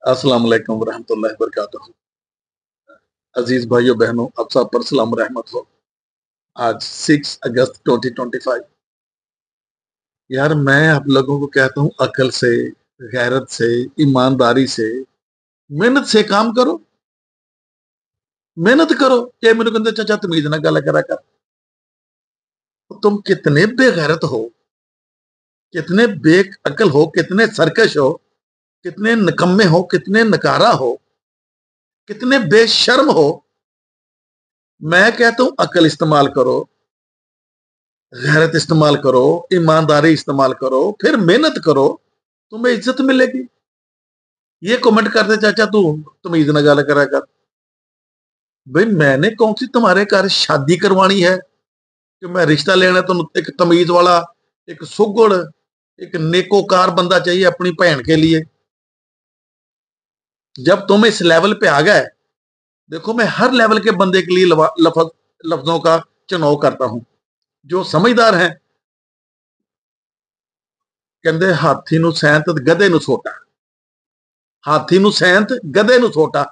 अस्सलाम वालेकुम रहमतुल्लाहि वबरकातुहू। अजीज भाइयों बहनों, आप सब पर सलाम रहमत हो। आज 6 अगस्त 2025। यार मैं आप लोगों को कहता हूँ, अकल से, गैरत से, ईमानदारी से, मेहनत से काम करो। मेहनत करो। ये मेरे को चाचा तमीज ना गल करा कर। तुम कितने बेगैरत हो, कितने बेअकल हो, कितने सरकश हो, कितने निकम्मे हो, कितने नकारा हो, कितने बेशर्म हो। मैं कहता हूं अकल इस्तेमाल करो, गैरत इस्तेमाल करो, ईमानदारी इस्तेमाल करो, फिर मेहनत करो, तुम्हें इज्जत मिलेगी। ये कमेंट करते चाचा तू तमीज ना गल करा कर। भाई मैंने कौन सी तुम्हारे घर शादी करवानी है कि मैं रिश्ता लेना? तो एक तमीज वाला, एक सुगुड़, एक नेकोकार बंदा चाहिए अपनी बहन के लिए। जब तुम इस लेवल पे आ गए, देखो मैं हर लेवल के बंदे के लिए लफ्जों का चुनाव करता हूं। जो समझदार हैं कहते हाथी नूं सैंत गधे नूं छोटा, हाथी नूं सैंत गधे नूं छोटा।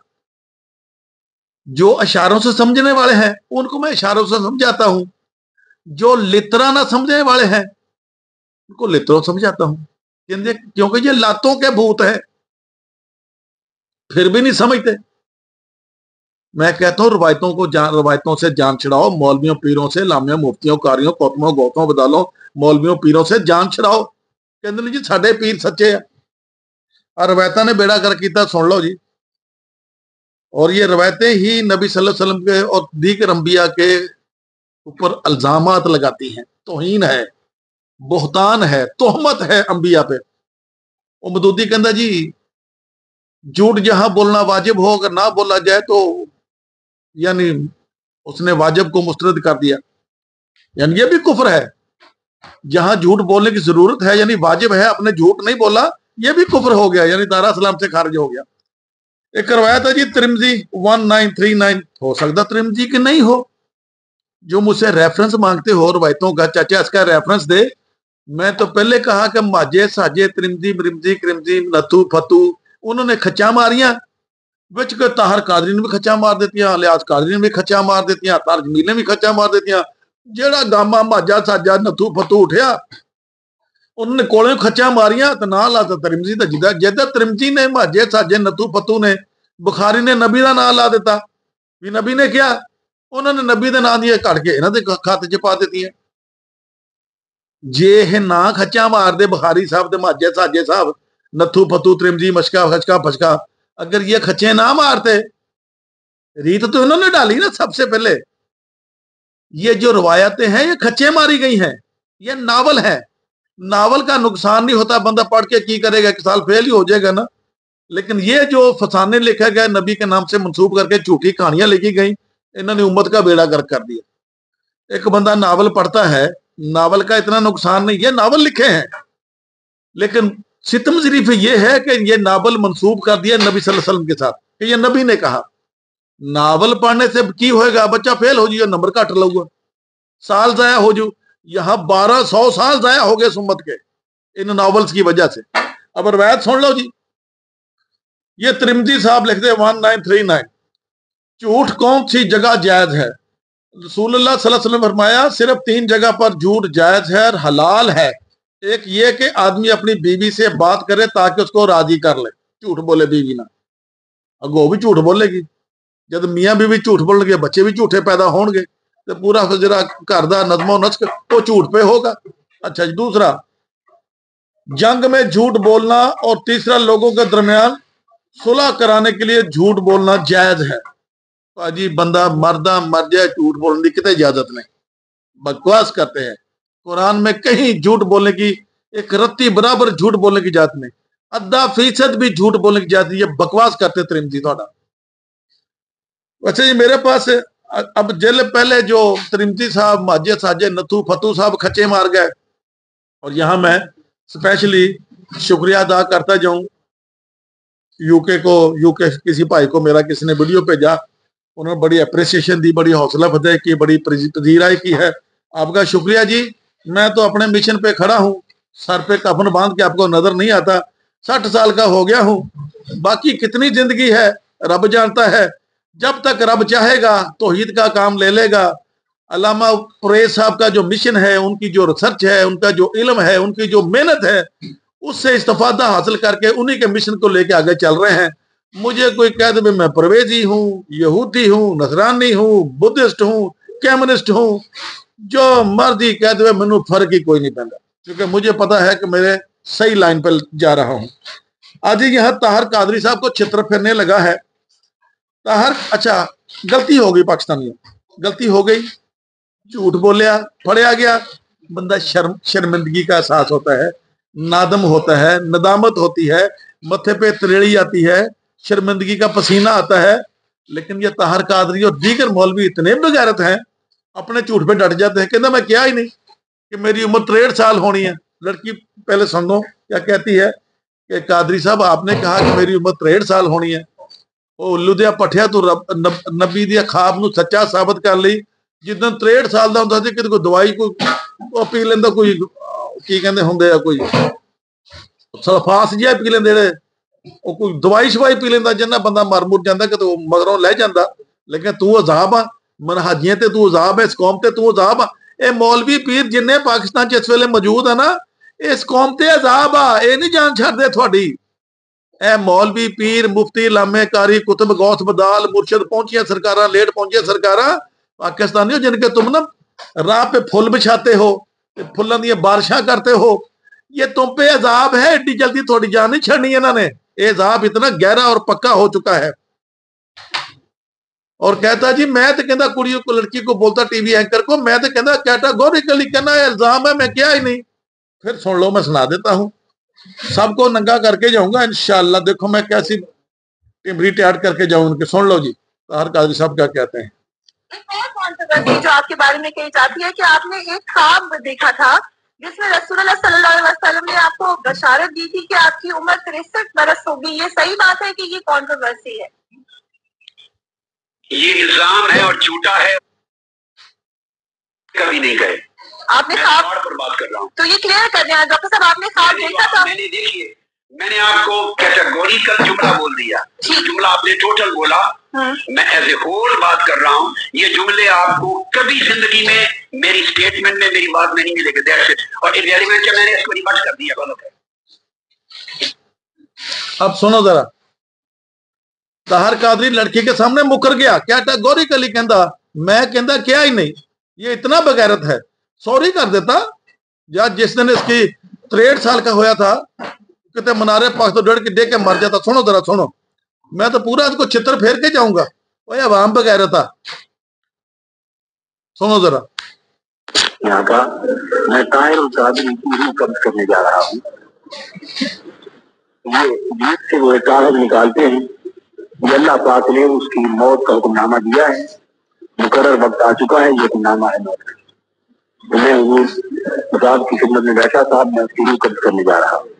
जो इशारों से समझने वाले हैं उनको मैं इशारों से समझाता हूं, जो लितरा ना समझने वाले हैं उनको लितरों समझाता हूं। क्योंकि ये लातों के भूत है, फिर भी नहीं समझते। मैं कहता हूं रवायतों से जान छुड़ाओ, मौलवियों पीरों से, लामियों मुफ्तियों कारियों कोतमों गोतों बदालों मौलवियों पीरों से जान छुड़ाओ। कहते जी साडे पीर सच्चे है और रवायतां ने बेड़ा कर किया, सुन लो जी। और ये रवायतें ही नबी सल्लल्लाहु अलैहि वसल्लम के और दीगर अंबिया के ऊपर इल्जामात लगाती हैं। तौहीन है, बुहतान है, तोहमत है अंबिया पे। वो मदूदी कहता जी झूठ जहां बोलना वाजिब हो, अगर ना बोला जाए तो यानी उसने वाजिब को मुस्तरद कर दिया, यानी ये भी कुफ्र है। जहां झूठ बोलने की जरूरत है यानी वाजिब है, आपने झूठ नहीं बोला, ये भी कुफ्र हो गया, यानी दारा सलाम से खारिज हो गया। एक रवायत है जी तिरमिजी 1939, हो सकता तिरमिजी की नहीं हो। जो मुझसे रेफरेंस मांगते हो रवायतों का, चाचा इसका रेफरेंस दे। मैं तो पहले कहा कि माजे साजे त्रिमजी मरिमजी क्रिमजी नथू फतू उन्होंने खचा मारिया, विच के ताहर कादरी ने भी खचा मार देतियां, लियाज कादरी ने भी खचा मार देतियां, तार जमील ने भी खचा मार देतियां। जेड़ा गामा माजा साजा नथू फतू उठिया उन्होंने कोले खचा मारिया तो ना ला त्रिमजी तो जिदा जिदा त्रिमजी ने माजे साजे नथू फतू ने बुखारी ने नबी का नाम ला दिता भी नबी ने क्या, उन्होंने नबी के नाम दिए कट के इन्हों के खाते च पा दी। जे ये ना खचा मार दे बुखारी साहब दे माजे साजे साहब नथू फतू त्रिमजी मशका खचका फचका, अगर ये खचे ना मारते, रीत तो इन्होंने डाली ना सबसे पहले। ये जो रवायतें हैं ये खच्चे मारी गई हैं, ये नावल है। नावल का नुकसान नहीं होता, बंदा पढ़ के की करेगा, एक साल फेल ही हो जाएगा ना। लेकिन ये जो फसाने लिखा गया नबी के नाम से मंसूब करके झूठी कहानियां लिखी गई, इन्होंने उम्मत का बेड़ा गर्क कर दिया। एक बंदा नावल पढ़ता है, नावल का इतना नुकसान नहीं, ये नावल लिखे हैं, लेकिन सितम शरीफ ये है कि ये नावल मंसूब कर दिया नबी सल्लल्लाहु अलैहि वसल्लम के साथ कि ये नबी ने कहा। नावल पढ़ने से की होएगा, बच्चा फेल हो जाएगा, नंबर घट लूगा, साल जाया हो जू। यहां 1200 साल जाया हो गए सुम्मत के इन नॉवेल्स की वजह से। अब रवायत सुन लो जी। ये त्रिमजी साहब लिखते हैं 1939, झूठ कौन सी जगह जायज है? रसूलुल्लाह सल्लल्लाहु अलैहि वसल्लम फरमाया सिर्फ 3 जगह पर झूठ जायज है और हलाल है। एक ये कि आदमी अपनी बीवी से बात करे ताकि उसको राजी कर ले, झूठ बोले बीवी ना, अगो भी झूठ बोलेगी। जब मियां बीवी झूठ बोलेंगे बच्चे भी झूठे पैदा होंगे, तो पूरा जरा घर का नज़मो नस्क वो झूठ पे होगा। अच्छा जी, दूसरा जंग में झूठ बोलना, और तीसरा लोगों के दरमियान सुलह कराने के लिए झूठ बोलना जायज है। जी बंदा मरदा मर जाए, झूठ बोलने की कितनी इजाजत नहीं, बकवास करते हैं। कुरान में कहीं झूठ बोलने की, एक रत्ती बराबर झूठ बोलने की इजाजत नहीं, 0.5% भी झूठ बोलने की इजाजत नहीं। ये बकवास करते त्रिमजी थोड़ा। अच्छा जी, मेरे पास अब जेल पहले जो त्रिमजी साहब माजे साजे नथू फतू साहब खच्चे मार गए, और यहां मैं स्पेशली शुक्रिया अदा करता जाऊं यूके को। यूके किसी भाई को मेरा किसी ने वीडियो भेजा, उन्होंने बड़ी अप्रिसिएशन दी, बड़ी हौसला अफजाई की, बड़ी पजीराई की है। आपका शुक्रिया जी। मैं तो अपने मिशन पे खड़ा हूं, सर पे कफन बांध के, आपको नजर नहीं आता, 60 साल का हो गया हूं, باقی کتنی زندگی ہے رب جانتا ہے. جب تک رب چاہے گا توحید کا کام لے لے گا. علامہ پرویز صاحب کا جو مشن ہے، ان کی جو ریسرچ ہے، ان کا جو علم ہے، ان کی جو محنت ہے، اس سے استفادہ حاصل کر کے انہی کے مشن کو لے کے آگے چل رہے ہیں. مجھے کوئی کہہ دے میں پرویزی ہوں، یہودی ہوں، نصرانی ہوں، بدھسٹ ہوں، کمیونسٹ ہوں، جو مرضی کہہ دے مینوں فرق ہی کوئی نہیں پہنتا، کیونکہ مجھے پتا ہے کہ میرے صحیح لائن پہ جا رہا ہوں. آج یہاں طاہر قادری صاحب کو چھتر پھرنے لگا ہے. طاہر اچھا غلطی ہو گئی، پاکستانیوں غلطی ہو گئی، جھوٹ بولیا، پھڑیا گیا، بندہ شرمندگی کا احساس ہوتا ہے، نادم ہوتا ہے، ندامت ہوتی ہے، متھے پہ تریڑی آتی ہے، شرمندگی کا پسینہ آتا ہے. لیکن یہ طاہر قادری اور دیگر مولوی اتنے بغیرت ہیں، اپنے جھوٹ پہ ڈٹ جاتے ہیں. کہنا میں کیا ہی نہیں کہ میری عمر 63 سال ہونی ہے. لڑکی پہلے سن لو کیا کہتی ہے کہ قادری صاحب آپ نے کہا کہ میری عمر 63 سال ہونی ہے. وہ الو دیا پٹھیا تو نبی دیا خواب نو سچا ثابت کر لی. جدن 63 سال دا ہوندا سی کہ کوئی دوائی کوئی پی لیندا، کوئی کی کہندے ہوندے آ کوئی سلفاس جہا پی لیندے، وہ کوئی دوائی شوائی پی لینا جنہ بندہ مر مر جاتا کہ تو مگروں لے جاتا. لیکن تو عذاب آ منہاجیاں تے تو عذاب ہے، اس قوم تے تو عذاب آ. اے مولوی پیر جن پاکستان چ اس ویلے موجود ہے نا، اس قوم تے عذاب آ، اے نہیں جان چھڑ دے تھوڑی. اے مولوی پیر مفتی لامے کاری کتب غوث بدال مرشد پہنچیاں سرکاراں، لیٹ پہنچیاں سرکاراں پاکستانیوں، جن کے تم نا راہ پہ پھول بچھاتے ہو، پھلوں دی بارشاں کرتے ہو. یہ تم پہ عذاب ہے، ایڈی جلدی تھوڑی جان نہیں چھڑنی انہوں نے. یہ عذاب اتنا گہرا اور پکا ہو چکا ہے. اور کہتا جی میں تو کہنا کڑیوں کو، لڑکی کو بولتا ٹی وی اینکر کو، میں تو کہنا کیٹاگوریکلی کہنا ہے الزام ہے، میں کیا ہی نہیں. پھر سن لو میں سنا دیتا ہوں، سب کو ننگا کر کے جاؤں گا انشاءاللہ. دیکھو میں کیسی ٹمری تیار کر کے جاؤں ان کے. سن لو جی طاہر قادری صاحب کیا کہتے ہیں. جو آپ کے بارے میں کہی جاتی ہے کہ آپ نے ایک خواب دیکھا تھا جس میں رسول اللہ صلی اللہ علیہ وسلم نے آپ کو بشارت دی تھی کہ آپ کی عمر 63 برس ہوگی. یہ صحیح بات ہے کہ یہ کانٹروورسی ہے؟ یہ الزام ہے اور جھوٹا ہے، کبھی نہیں گئے. آپ نے خواب پر بات کر رہا ہوں تو یہ کلیئر کر دیں ڈاکٹر صاحب، آپ نے خواب دیکھا تھا؟ میں نے دیکھیے، میں نے آپ کو کیٹیگوریکل جملہ بول دیا. جملہ آپ نے ٹوٹل بولا، میں ایز اے ہول بات کر رہا ہوں. یہ جملے آپ کو کبھی زندگی میں میری سٹیٹمنٹ میں میری بات میں نہیں ملے گی. اور ایلیمنٹ میں نے اس کو ریورس کر دیا. غلط ہے. اب سنو ذرا، طاہر قادری لڑکی کے سامنے مکر گیا، کیٹیگوریکلی کہندا میں کہندا کیا ہی نہیں. یہ اتنا بغیرت ہے، سوری کر دیتا. یا جس دن اس کی 63 سال کا ہویا تھا کہتے منارے پاک تو ڈڑ کے دے کے مر جاتا. سنو ذرا سنو، میں تو پورا اس کو چھتر پھیر کے جاؤں گا. وہ عوام بغیرت تھا. سنو ذرا. یہاں کا میں طاہر القادری کی روح قبض کرنے جا رہا ہوں. یہ جیت سے وہ کاغذ نکالتے ہیں، یہ اللہ پاک نے اس کی موت کا حکم نامہ دیا ہے. مقرر وقت آ چکا ہے، یہ حکم نامہ ہے موت کا. میں حضور خدا کی خدمت میں بیٹھا تھا، میں اس کی روح قبض کرنے جا رہا ہوں.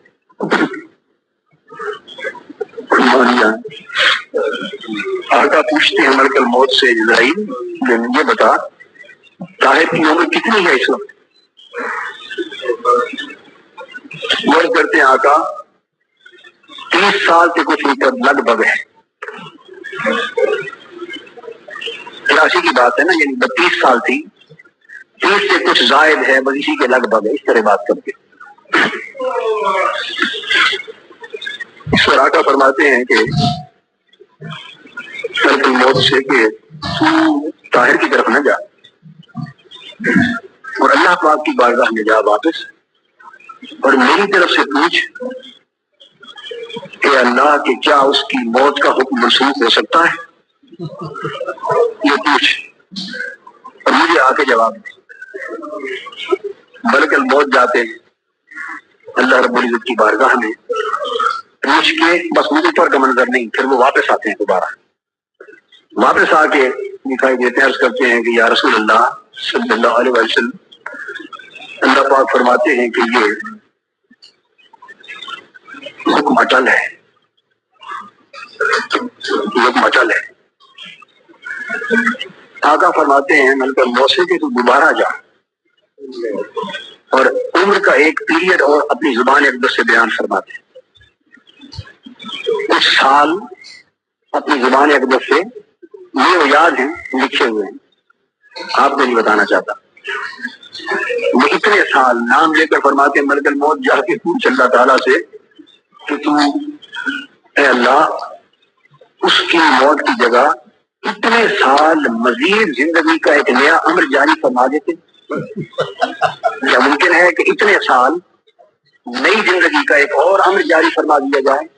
آقا پوچھتے ہیں ملک الموت سے جبرائیل یہ بتا طاہر کی عمر کتنی ہے اس وقت؟ غور کرتے ہیں آقا 30 سال سے کچھ اوپر لگ بھگ ہے. 83 کی بات ہے نا، یعنی 32 سال تھی، 30 سے کچھ زائد ہے، بس اسی کے لگ بھگ ہے. اس طرح بات کرتے اس پر آقا فرماتے ہیں کہ ملک الموت سے کہ طاہر کی طرف نہ جا اور اللہ پاک کی بارگاہ میں جا واپس، اور میری طرف سے پوچھ کہ اللہ کہ کیا اس کی موت کا حکم منسوخ ہو سکتا ہے؟ یہ پوچھ اور مجھے آ کے جواب دے. ملک الموت جاتے ہیں اللہ رب العزت کی بارگاہ میں پوچھ کے، بس مجھے پر کا منظر نہیں، پھر وہ واپس آتے ہیں. دوبارہ واپس آ کے دکھائی دیتے ہیں، عرض کرتے ہیں کہ یا رسول اللہ صلی اللہ علیہ وسلم، اللہ پاک فرماتے ہیں کہ یہ حکم اٹل ہے، یہ حکم اٹل ہے. آقا فرماتے ہیں ملک الموت سے کہ تو دوبارہ جا اور عمر کا ایک پیریڈ اور اپنی زبان اقدس سے بیان فرماتے ہیں. कुछ साल अपनी जुबान अकदस से ये याद हैं, लिखे हुए हैं, आपको नहीं बताना चाहता। वो इतने साल नाम लेकर फरमाते मलकल मौत जाके पूछ अल्लाह ताला से कि तू ए अल्लाह उसकी मौत की जगह इतने साल मजीद जिंदगी का एक नया अमर जारी फरमा देते। क्या मुमकिन है कि इतने साल नई जिंदगी का एक और अमर जारी फरमा दिया जाए?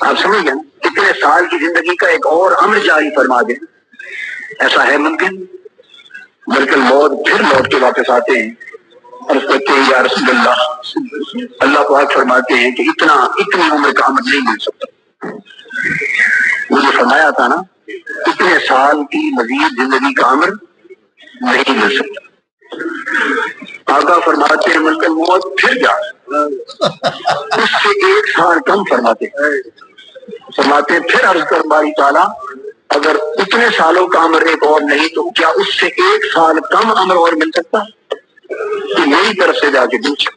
आप समझ गए? इतने साल की जिंदगी का एक और अमर जारी फरमा दे, ऐसा है मुमकिन? बल्कि मौत फिर लौट के वापस आते हैं और कहते हैं या रसूलल्लाह, अल्लाह पाक फरमाते हैं कि इतनी उम्र का अमर नहीं मिल सकता। मुझे फरमाया था ना, इतने साल की मजीद जिंदगी का अमर नहीं मिल सकता। आका फरमाते हैं मलकल मौत फिर जा, उससे एक साल कम फरमाते फिर अर्ज कर बारी ताला, अगर इतने सालों का अमर एक और नहीं तो क्या उससे एक साल कम अमर और मिल सकता है? तो मेरी तरफ से जाके पूछ,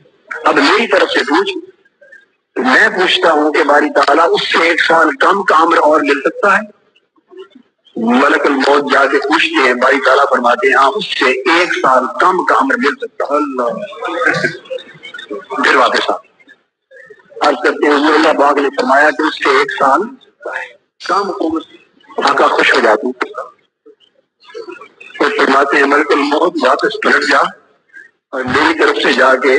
अब मेरी तरफ से पूछ, तो मैं पूछता हूं कि बारी ताला उससे एक साल कम का अमर और मिल सकता है? मलकुल मौत जाके पूछते हैं, बारी ताला फरमाते हैं हाँ, उससे एक साल कम का अमर मिल सकता है। फिर वापस आ अर्ज करते हैं अल्लाह पाक ने फरमाया कि उससे एक साल कम उम्र। आका खुश हो जाती, तो फरमाते हैं मलकुल मौत वापस पलट जा और मेरी तरफ से जाके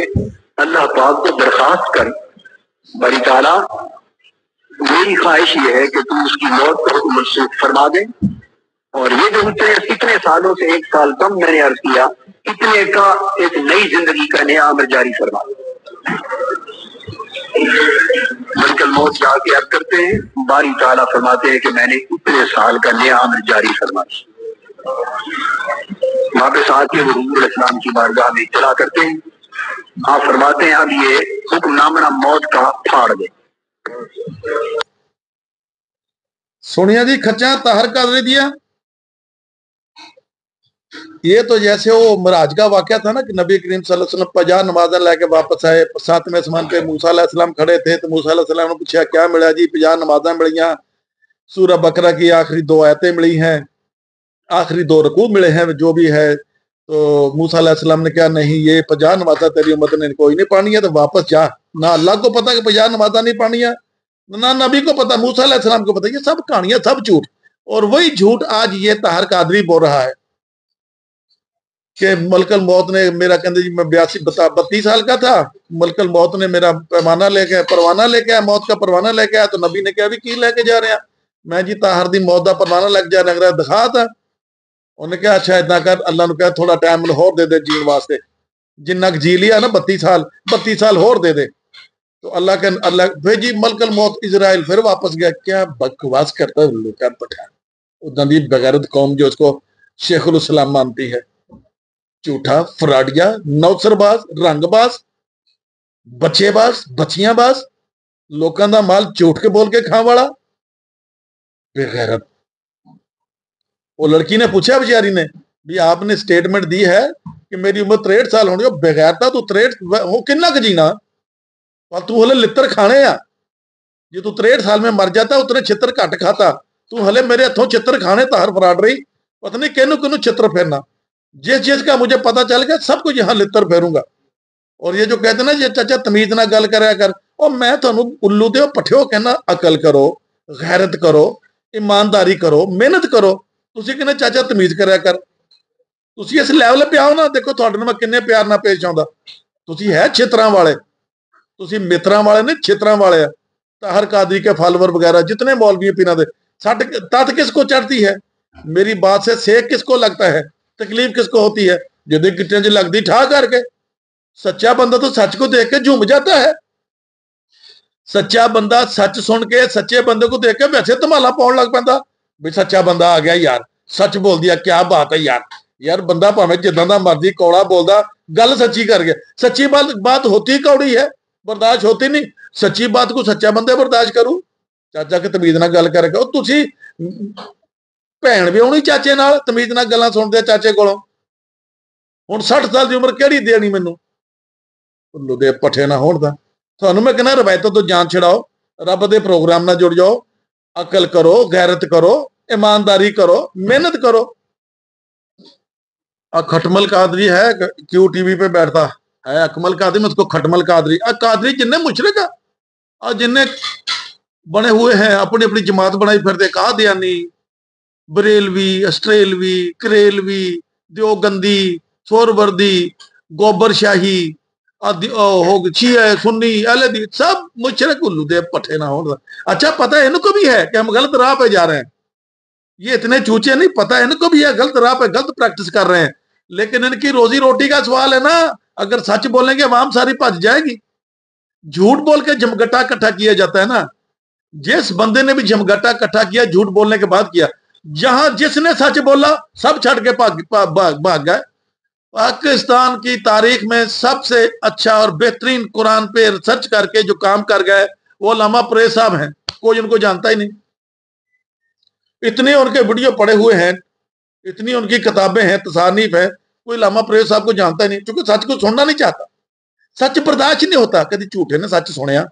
अल्लाह पाक को दरखास्त कर, बारी ताला मेरी ख्वाहिश ये है कि तू उसकी मौत को मनसूख फरमा दे, और ये जो इतने सालों से एक साल कम मैंने अर्ज किया, इतने का एक नई जिंदगी का नया अमर जारी फरमा दे। मलकल मौत जाके अर्ज करते हैं, बारी ताला फरमाते हैं कि मैंने इतने साल का नया अमर जारी फरमा दिया। वापस आके वो हुजूर इस्लाम की बारगाह में इत्तला करते हैं, आप फरमाते हैं अब ये हुक्मनामा मौत का फाड़ दे। सुनिया जी खच्चा ताहर कर दिया। ये तो जैसे वो मिराज का वाकया था ना कि नबी करीम सल्लल्लाहु अलैहि वसल्लम 50 नमाज़ें लेके वापस आए, 7वें आसमान पे मूसा अलैहिस्सलाम खड़े थे, तो मूसा अलैहिस्सलाम ने पूछा क्या मिला जी? 50 नमाज़ें मिलियां, सूरह बकरा की आखिरी 2 आयतें मिली हैं, आखिरी 2 रुकू मिले हैं, जो भी है। तो मूसा अलैहिस्सलाम ने कहा नहीं, ये 50 नमाज़ें तेरी उम्मत ने कोई नहीं पानी है, तो वापस जा। ना अल्लाह को पता कि 50 नमाज़ें नहीं पानी है, ना नबी को पता, मूसा अलैहिस्सलाम को पता। ये सब कहानियां, सब झूठ। और वही झूठ आज ये ताहर कादरी बोल रहा है कि मलकल मौत ने मेरा, कहते जी मैं 32 साल का था, मलकल मौत ने मेरा परवाना लेके आया, मौत का परवाना लेके आया। तो नबी ने कहा भी की लेके जा रहे हैं? मैं जी ताहर दी मौत का परवाना लेके जा रहा, दिखा था। उन्हें कहा अच्छा इतना कर, अल्लाह ने कहा थोड़ा टाइम होर दे दे जीण वास्ते, जिन्ना जी लिया ना 32 साल होर दे दे। तो अल्लाह भेजी मलकल मौत, इजराइल फिर वापस गया। क्या बकवास करता है लोग पठा, उदा दी बगैरत कौम जो उसको शेखुल इस्लाम मानती है। झूठा, फराडिया, नौसरबाज, रंगबाज, बच्चेबाज, बच्चियांबाज, लोगों का माल झूठ के बोल के खाने वाला बेगैरत। वो लड़की ने पूछा बेचारी ने भी आपने स्टेटमेंट दी है कि मेरी उम्र 63 साल होनी, बेगैरता तू 63 हो किन्ना क जीना, और तू हले लित्र खाने आ। जे तू 63 साल में मर जाता उतने छित्र घट खाता, तू हले मेरे हथों छित्र खाने ताहर फराड रही, पता नहीं किनू किनू छित्र फेरना। जिस का मुझे पता चल गया सब कुछ यहाँ लित्र फेरूंगा। और ये जो कहते ना ये चाचा तमीज ना गल कराया कर, और मैं थानू उल्लू दे पठियो कहना, अकल करो, गैरत करो, ईमानदारी करो, मेहनत करो। तुसी कहने चाचा तमीज कराया कर, तुसी इस लैवल पे आओ ना, देखो तुहाडे नाल मैं किन्ने प्यार नाल पेश आउंदा। तुसी है छित्रां वाले, तुसी मित्रां वाले नहीं, छित्रां वाले। ताहर कादरी के फॉलोवर वगैरह जितने मौलवी पीरां दे, तत किसको चढ़ती है? मेरी बात से सेक किसको लगता है? तकलीफ किसको होती है? जिहदे गिट्टियां च लगदी ठा करके। सच्चा बंदा तो सच को देख के झूम जाता है। सच्चा बंदा सच सुन के सच्चे बंदे को देख के वैसे धमाला पाउण लग पैंदा भी सच्चा बंदा आ गया यार, सच बोल दिया, क्या बात है यार। यार बंदा भावें जिद्दां दा मर्जी कौड़ा बोलदा, गल सच्ची कर गया। सच्ची बात होती कौड़ी है, बर्दाश्त होती नहीं। सच्ची बात को सच्चा बंदे बर्दाश्त करू। चाचा के तमीज नाल गल करके तुसी भैन भी आउणी चाचे नाल, तमीज नाल गल्लां सुणदे चाचे कोलों। हुण 60 साल की उम्र किहड़ी देनी मैनू? उल्लू दे पट्ठे ना होण दा। ਤੁਹਾਨੂੰ ਮੈਂ ਕਹਿੰਦਾ ਰਵਾਇਤਾਂ ਤੋਂ ਜਾਨ ਛਡਾਓ, ਰੱਬ ਦੇ ਪ੍ਰੋਗਰਾਮ ਨਾਲ ਜੁੜ ਜਾਓ, अकल करो, गैरत करो, ईमानदारी करो, मेहनत करो। खटमल कादरी है, क्यों टीवी पे बैठता है अकमल कादरी, उसको खटमल कादरी। कादरी जिन्ने मुशरिक और जिन्ने बने हुए हैं अपनी अपनी जमात बनाई फिरते, कादियानी, बरेलवी, अस्ट्रेलवी, करेलवी, देवगंदी, सोरवर्दी, गोबर शाही, शिया, सुन्नी, अहले, सब मुशरिक उल्लू दे पट्ठे ना हो। अच्छा पता है इनको भी है कि हम गलत राह पे जा रहे हैं, ये इतने चूचे नहीं, पता है इनको भी है गलत राह पे गलत प्रैक्टिस कर रहे हैं, लेकिन इनकी रोजी रोटी का सवाल है ना। अगर सच बोलेंगे अवाम सारी भज जाएगी। झूठ बोल के जमगट्टा इकट्ठा किया जाता है ना, जिस बंदे ने भी जमगट्टा इकट्ठा किया झूठ बोलने के बाद किया, जहां जिसने सच बोला सब छड़ के भाग गए। पाकिस्तान की तारीख में सबसे अच्छा और बेहतरीन कुरान पे रिसर्च करके जो काम कर गए वो अल्लामा परेज साहब हैं, कोई उनको जानता ही नहीं। इतने उनके वीडियो पड़े हुए हैं, इतनी उनकी किताबें हैं, तसानीफ है, कोई अल्लामा परेज साहब को जानता ही नहीं, क्योंकि सच को सुनना नहीं चाहता। सच बर्दाश्त नहीं होता, कभी झूठे ने सच सुनिया,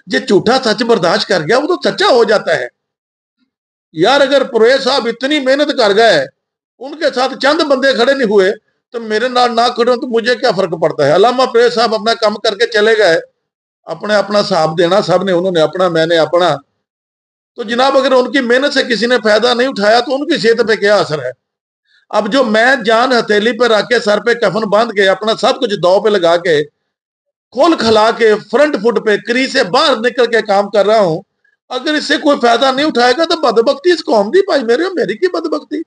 जो झूठा सच बर्दाश्त कर गया वो तो सच्चा हो जाता है यार। अगर परेज साहब इतनी मेहनत कर गए, उनके साथ चंद बंदे खड़े नहीं हुए, तो मेरे नाल ना खड़े तो मुझे क्या फर्क पड़ता है। अल्लामा परेज साहब अपना काम करके चले गए, अपने अपना हिसाब देना सब ने, उन्होंने अपना, मैंने अपना। तो जनाब अगर उनकी मेहनत से किसी ने फायदा नहीं उठाया तो उनकी सेहत पे क्या असर है। अब जो मैं जान हथेली पे रख के, सर पे कफन बांध के, अपना सब कुछ दाव पे लगा के, खोल खला के, फ्रंट फुट पे क्री से बाहर निकल के काम कर रहा हूं, अगर इससे कोई फायदा नहीं उठाएगा तो बदबख्ती इस कौम दी भाई मेरे, मेरी की बदबख्ती।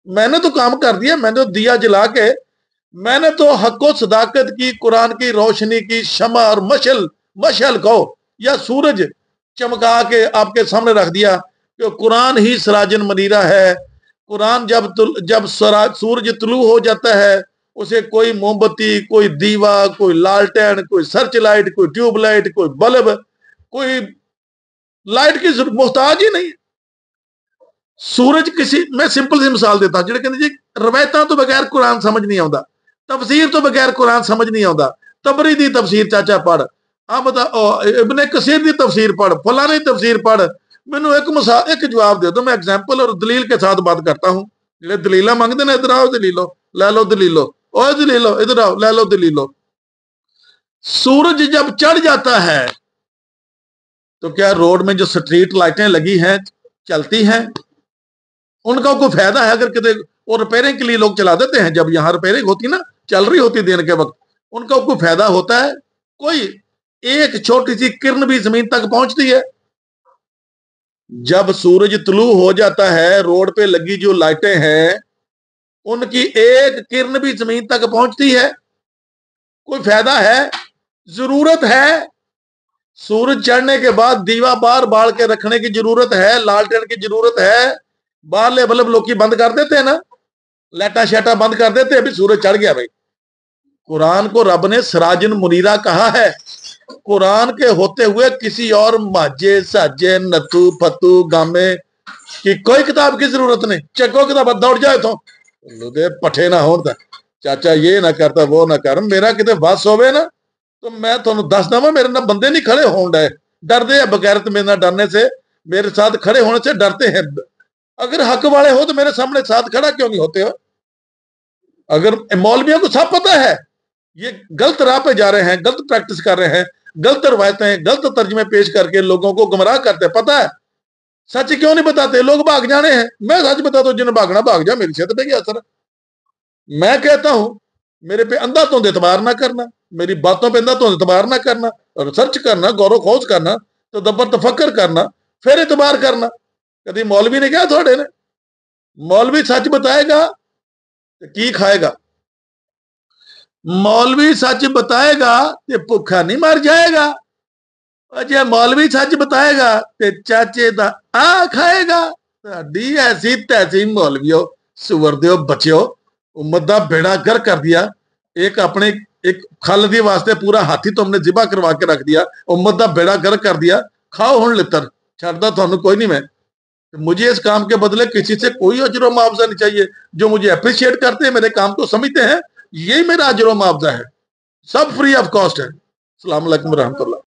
मैंने तो काम कर दिया, मैंने तो दिया जला के, मैंने तो हक व सदाकत की, कुरान की रोशनी की शमा और मशल कहो या सूरज चमका के आपके सामने रख दिया कि कुरान ही सराजन मनीरा है। कुरान जब सूरज तुलू हो जाता है, उसे कोई मोमबत्ती, कोई दीवा, कोई लालटेन, कोई सर्च लाइट, कोई ट्यूबलाइट, कोई बल्ब, कोई लाइट की मोहताज ही नहीं। सूरज किसी, मैं सिंपल सी मिसाल देता हूं, ਜਿਹੜੇ ਕਹਿੰਦੇ ਜੀ ਰਵਾਇਤਾਂ ਤੋਂ ਬਗੈਰ ਕੁਰਾਨ ਸਮਝ ਨਹੀਂ ਆਉਂਦਾ, तफसीर तो बगैर कुरान समझ नहीं आता, तबरी दी तफसीर चाचा पढ़, बता इब्ने कसीर दी तफसीर पढ़, फलानी तफसीर पढ़, मैनू एक जवाब दे दो, मैं एग्जाम्पल और दलील के साथ बात करता हूँ। जो दलीला मांगते ना, इधर आओ दलीलो, लै लो दलीलो, ओ दलीलो, इधर आओ लै लो दलीलो। सूरज जब चढ़ जाता है तो क्या रोड में जो स्ट्रीट लाइटें लगी हैं चलती हैं, उनका कोई फायदा है? अगर कितने और रिपेयरिंग के लिए लोग चला देते हैं, जब यहाँ रिपेयरिंग होती ना, चल रही होती दिन के वक्त, उनका कोई फायदा होता है? कोई एक छोटी सी किरण भी जमीन तक पहुंचती है? जब सूरज तुलू हो जाता है, रोड पे लगी जो लाइटें हैं उनकी एक किरण भी जमीन तक पहुंचती है? कोई फायदा है? जरूरत है। सूरज चढ़ने के बाद दीवा बार बाल के रखने की जरूरत है, लालटेन की जरूरत है। बाहरले बल्ब लोग बंद कर देते हैं ना, लाइटा शाटा बंद कर देते हैं, अभी सूरज चढ़ गया भाई। कुरान को रब ने सराजन मुनीरा कहा है। कुरान के होते हुए किसी और माजे साजे नतू फतू गामे की कोई किताब की जरूरत नहीं। चको किताब दौड़ जाए तो पठे ना हो, चाचा ये ना करता वो ना कर, मेरा कितने बस होवे ना तो मैं तुहानू दस दवा, मेरे ना बंदे नहीं खड़े होण डे, डरते हैं बगैरत मेरे ना डरने से, मेरे साथ खड़े होने से डरते हैं। अगर हक वाले हो तो मेरे सामने साथ खड़ा क्यों नहीं होते हो? अगर मौलवियों को सब पता है ये गलत राह पे जा रहे हैं, गलत प्रैक्टिस कर रहे हैं, गलत रवायतें, गलत तर्जमे पेश करके लोगों को गुमराह करते, पता है, सच क्यों नहीं बताते? लोग भाग जाने हैं। मैं सच बताता हूं, जिन्हें भागना भाग जा, मेरी सेहत पे क्या असर है? मैं कहता हूं मेरे पे अंधा धुंध एतबार ना करना, मेरी बातों पे अंधा धुंध एतबार ना करना, रिसर्च करना, गौरव खोज करना, तो दब्बर तफक्कर करना, फिर एतबार करना। कभी मौलवी ने कहा थोड़े ने, मौलवी सच बताएगा तो की खाएगा? मौलवी सच बताएगा तो भुखा नहीं मर जाएगा, और जे मौलवी सच बताएगा तो चाचे दा आ खाएगा। साडी ऐसी तैसी मौलवियो, सुवर दियो बच्चियो, उम्मत दा बेड़ा गर कर दिया। एक अपने एक खल दी वास्ते पूरा हाथी तो हमने जिबा करवा के रख दिया, उम्मत दा बेड़ा गर कर दिया। खाओ हुण लितर, छड्डदा तुहानू कोई नहीं। मैं मुझे इस काम के बदले किसी से कोई अजर मुआवजा नहीं चाहिए। जो मुझे अप्रिशिएट करते हैं, मेरे काम को समझते हैं, यही मेरा अजर मुआवजा है, सब फ्री ऑफ कॉस्ट है। अस्सलाम वालेकुम रहमतुल्लाह।